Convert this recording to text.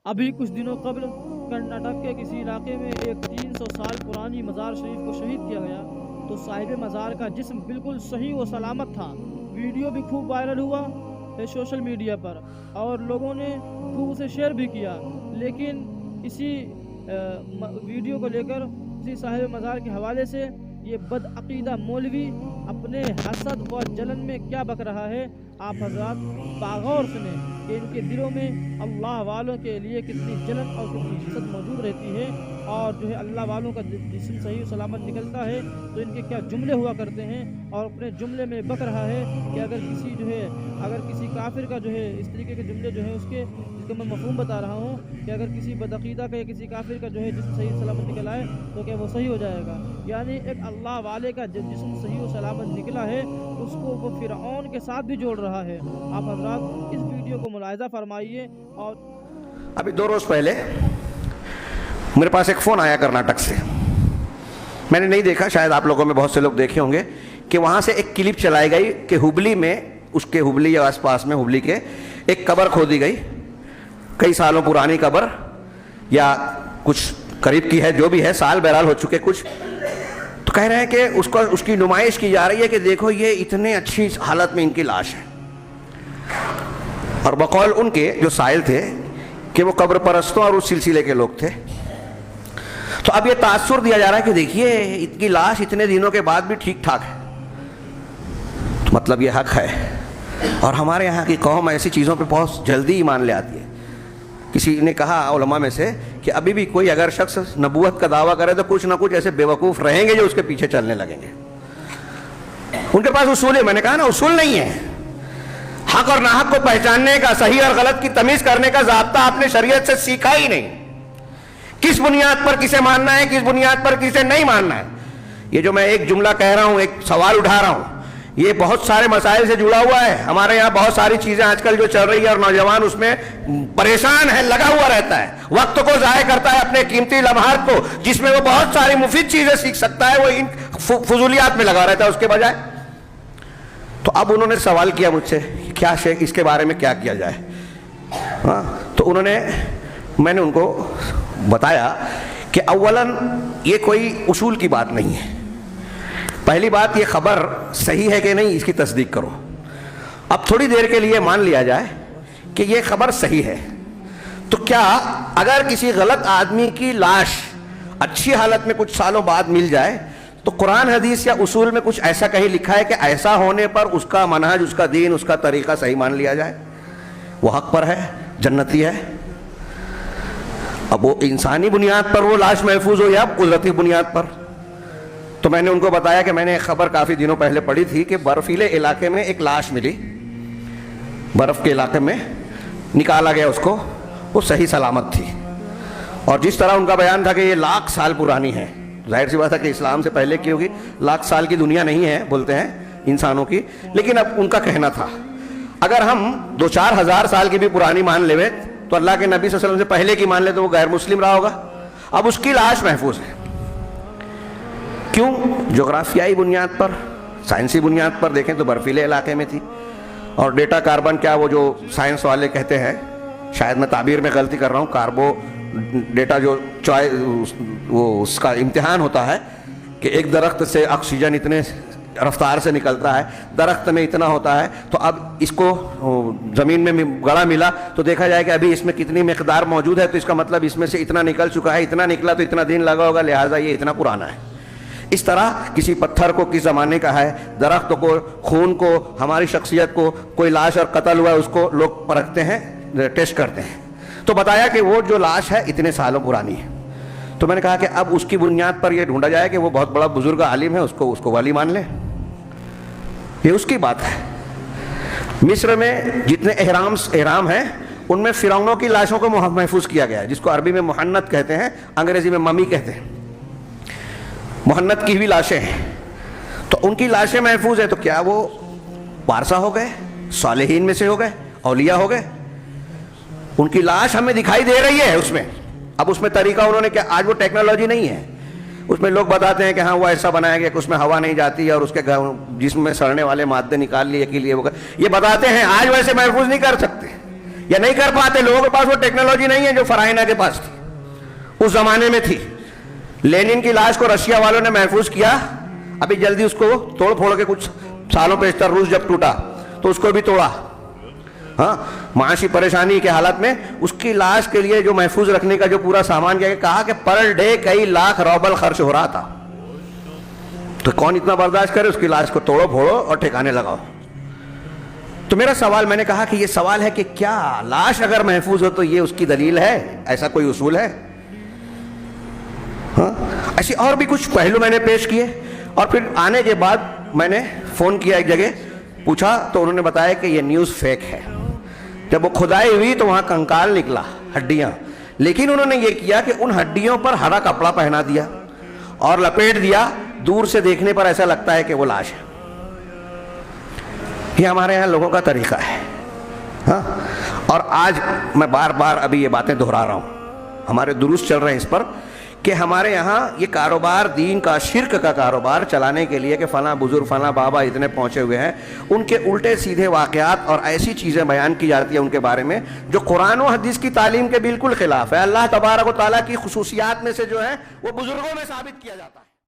ابھی کچھ دنوں قبل کرناٹک کے کسی علاقے میں ایک 300 سال پرانی مزار شریف کو شہید کیا گیا تو صاحب مزار کا جسم بالکل صحیح و سلامت تھا۔ ویڈیو بھی خوب وائرل ہوا ہے سوشل میڈیا پر اور لوگوں نے خوب اسے شیئر بھی کیا، لیکن اسی ویڈیو کو لے کر اسی صاحب مزار کے حوالے سے یہ بدعقیدہ مولوی اپنے حسد و جلن میں کیا بک رہا ہے، آپ حضرات باغور سنیں کہ ان کے دلوں میں اللہ والوں کے لیے کتنی جلن اور کتنی حسد موجود رہتی ہے، اور جو ہے اللہ والوں کا جسم صحیح و سلامت نکلتا ہے تو ان کے کیا جملے ہوا کرتے ہیں، اور اپنے جملے میں بک رہا ہے کہ اگر کسی کافر کا جو ہے اس طریقے کے جملے جو ہیں اس کا میں مفہوم بتا رہا ہوں کہ اگر کسی بدعقیدہ کا یا کسی کافر کا جو ہے جسم صحیح و سلامت نکلا ہے تو کیا وہ صحیح ہو جائے گا؟ یعنی ایک اللہ والے کا جسم صحیح و سلامت نکلا ہے اس کو وہ فرعون کے ساتھ بھی جوڑ رہا ہے۔ آپ حضرات اس ویڈیو کو ملاحظہ فرمائیے۔ اور ابھی 2 روز پہلے میرے پاس ایک فون آیا کرناٹک سے، میں نے نہیں دیکھا، شاید آپ لوگوں میں بہت سے لوگ دیکھے ہوں گے کہ وہاں سے ایک کلپ چلائی گئی کہ ہبلی میں، اس کے ہبلی یا آس پاس میں ہبلی کے ایک قبر کھودی گئی، کئی سالوں پرانی قبر یا کچھ قریب کی ہے، جو بھی ہے، سال بہرحال ہو چکے کچھ، تو کہہ رہے ہیں کہ اس کی نمائش کی جا رہی ہے کہ دیکھو یہ اتنے اچھی حالت میں ان کی لاش ہے، اور بقول ان کے جو سائل تھے کہ وہ قبر پرستوں اور اس سلسلے کے لوگ تھے، تو اب یہ تاثر دیا جا رہا ہے کہ دیکھیے ان کی لاش اتنے دنوں کے بعد بھی ٹھیک ٹھاک ہے، تو مطلب یہ حق ہے، اور ہمارے یہاں کی قوم ایسی چیزوں پہ بہت جلدی ایمان لے آتی ہے۔ کسی نے کہا علماء میں سے کہ ابھی بھی کوئی اگر شخص نبوت کا دعویٰ کرے تو کچھ نہ کچھ ایسے بیوقوف رہیں گے جو اس کے پیچھے چلنے لگیں گے۔ ان کے پاس اصول ہے، میں نے کہا نا اصول نہیں ہے، حق اور ناحق کو پہچاننے کا، صحیح اور غلط کی تمیز کرنے کا ضابطہ آپ نے شریعت سے سیکھا ہی نہیں، کس بنیاد پر کسے ماننا ہے، کس بنیاد پر کسے نہیں ماننا ہے۔ یہ جو میں ایک جملہ کہہ رہا ہوں، ایک سوال اٹھا رہا ہوں، یہ بہت سارے مسائل سے جڑا ہوا ہے۔ ہمارے یہاں بہت ساری چیزیں آج کل جو چل رہی ہے اور نوجوان اس میں پریشان ہے، لگا ہوا رہتا ہے، وقت کو ضائع کرتا ہے، اپنے قیمتی لمحات کو جس میں وہ بہت ساری مفید چیزیں سیکھ سکتا ہے، وہ ان فضولیات میں لگا رہتا ہے اس کے بجائے۔ تو اب انہوں نے سوال کیا مجھ سے کیا اس کے بارے میں کیا کیا جائے، تو میں نے ان کو بتایا کہ اولاً یہ کوئی اصول کی بات نہیں ہے، پہلی بات یہ خبر صحیح ہے کہ نہیں اس کی تصدیق کرو۔ اب تھوڑی دیر کے لیے مان لیا جائے کہ یہ خبر صحیح ہے، تو کیا اگر کسی غلط آدمی کی لاش اچھی حالت میں کچھ سالوں بعد مل جائے تو قرآن حدیث یا اصول میں کچھ ایسا کہیں لکھا ہے کہ ایسا ہونے پر اس کا منہج، اس کا دین، اس کا طریقہ صحیح مان لیا جائے، وہ حق پر ہے، جنتی ہے؟ اب وہ انسانی بنیاد پر وہ لاش محفوظ ہو یا قدرتی بنیاد پر؟ تو میں نے ان کو بتایا کہ میں نے ایک خبر کافی دنوں پہلے پڑھی تھی کہ برفیلے علاقے میں ایک لاش ملی، برف کے علاقے میں نکالا گیا اس کو، وہ صحیح سلامت تھی، اور جس طرح ان کا بیان تھا کہ یہ 1,00,000 سال پرانی ہے، ظاہر سی بات ہے کہ اسلام سے پہلے کی ہوگی، 1,00,000 سال کی دنیا نہیں ہے بولتے ہیں انسانوں کی، لیکن اب ان کا کہنا تھا اگر ہم 2-4 ہزار سال کی بھی پرانی مان لے تو اللہ کے نبی صلی اللہ علیہ وسلم سے پہلے کی مان لے تو وہ غیر مسلم رہا ہوگا۔ اب اس کی لاش محفوظ ہے، کیوں؟ جغرافیائی بنیاد پر، سائنسی بنیاد پر دیکھیں تو برفیلے علاقے میں تھی، اور ڈیٹا کاربن کیا وہ جو سائنس والے کہتے ہیں، شاید میں تعبیر میں غلطی کر رہا ہوں، کاربو ڈیٹا جو وہ اس کا امتحان ہوتا ہے کہ ایک درخت سے آکسیجن اتنے رفتار سے نکلتا ہے، درخت میں اتنا ہوتا ہے، تو اب اس کو زمین میں گڑا ملا تو دیکھا جائے کہ ابھی اس میں کتنی مقدار موجود ہے، تو اس کا مطلب اس میں سے اتنا نکل چکا ہے، اتنا نکلا تو اتنا دن لگا ہوگا، لہٰذا یہ اتنا پرانا ہے۔ اس طرح کسی پتھر کو کس زمانے کا ہے، درخت کو، خون کو، ہماری شخصیت کو، کوئی لاش اور قتل ہوا ہے اس کو لوگ پرکھتے ہیں، ٹیسٹ کرتے ہیں، تو بتایا کہ وہ جو لاش ہے اتنے سالوں پرانی ہے۔ تو میں نے کہا کہ اب اس کی بنیاد پر یہ ڈھونڈا جائے کہ وہ بہت بڑا بزرگ عالم ہے، اس کو ولی مان لیں، یہ اس کی بات ہے۔ مصر میں جتنے احرام ہیں ان میں فرعونوں کی لاشوں کو محفوظ کیا گیا ہے، جس کو عربی میں محنت کہتے ہیں، انگریزی میں ممی کہتے ہیں، محنت کی بھی لاشیں ہیں، تو ان کی لاشیں محفوظ ہیں، تو کیا وہ وارثہ ہو گئے، صالحین میں سے ہو گئے، اولیاء ہو گئے؟ ان کی لاش ہمیں دکھائی دے رہی ہے اس میں، اب اس میں طریقہ انہوں نے کیا، آج وہ ٹیکنالوجی نہیں ہے، اس میں لوگ بتاتے ہیں کہ ہاں وہ ایسا بنایا گیا کہ اس میں ہوا نہیں جاتی اور اس کے جسم میں سڑنے والے مادے نکال لیے کے لیے، یہ بتاتے ہیں، آج ویسے محفوظ نہیں کر سکتے، یا نہیں کر پاتے. لوگوں کے پاس وہ ٹیکنالوجی نہیں ہے جو فرائنا کے پاس تھی, اس زمانے میں تھی. لینن کی لاش کو رشیا والوں نے محفوظ کیا, ابھی جلدی اس کو توڑ پھوڑ کے کچھ سالوں پیشتر روس جب ٹوٹا تو اس کو بھی توڑا. ہاں, معاشی پریشانی کے حالت میں اس کی لاش کے لیے جو محفوظ رکھنے کا جو پورا سامان کیا, کہا کہ پر ڈے کئی لاکھ روبل خرچ ہو رہا تھا. تو کون اتنا برداشت کرے, اس کی لاش کو توڑو پھوڑو اور ٹھکانے لگاؤ. تو میرا سوال, میں نے کہا کہ یہ سوال ہے کہ کیا لاش اگر محفوظ ہو تو یہ اس کی دلیل ہے, ایسا کوئی اصول ہے؟ ہاں, ایسی اور بھی کچھ پہلو میں نے پیش کیے. اور پھر آنے کے بعد میں نے فون کیا ایک جگہ, پوچھا تو انہوں نے بتایا کہ یہ نیوز فیک ہے. جب وہ کھدائی ہوئی تو وہاں کنکال نکلا, ہڈیاں, لیکن انہوں نے یہ کیا کہ ان ہڈیوں پر ہرا کپڑا پہنا دیا اور لپیٹ دیا, دور سے دیکھنے پر ایسا لگتا ہے کہ وہ لاش ہے. یہ ہمارے یہاں لوگوں کا طریقہ ہے. ہاں, اور آج میں بار بار ابھی یہ باتیں دہرا رہا ہوں, ہمارے دروس چل رہے ہیں اس پر کہ ہمارے یہاں یہ کاروبار دین کا, شرک کا کاروبار چلانے کے لیے کہ فلاں بزرگ فلاں بابا اتنے پہنچے ہوئے ہیں, ان کے الٹے سیدھے واقعات اور ایسی چیزیں بیان کی جاتی ہیں ان کے بارے میں جو قرآن و حدیث کی تعلیم کے بالکل خلاف ہے. اللہ تبارک و تعالیٰ کی خصوصیات میں سے جو ہے وہ بزرگوں میں ثابت کیا جاتا ہے.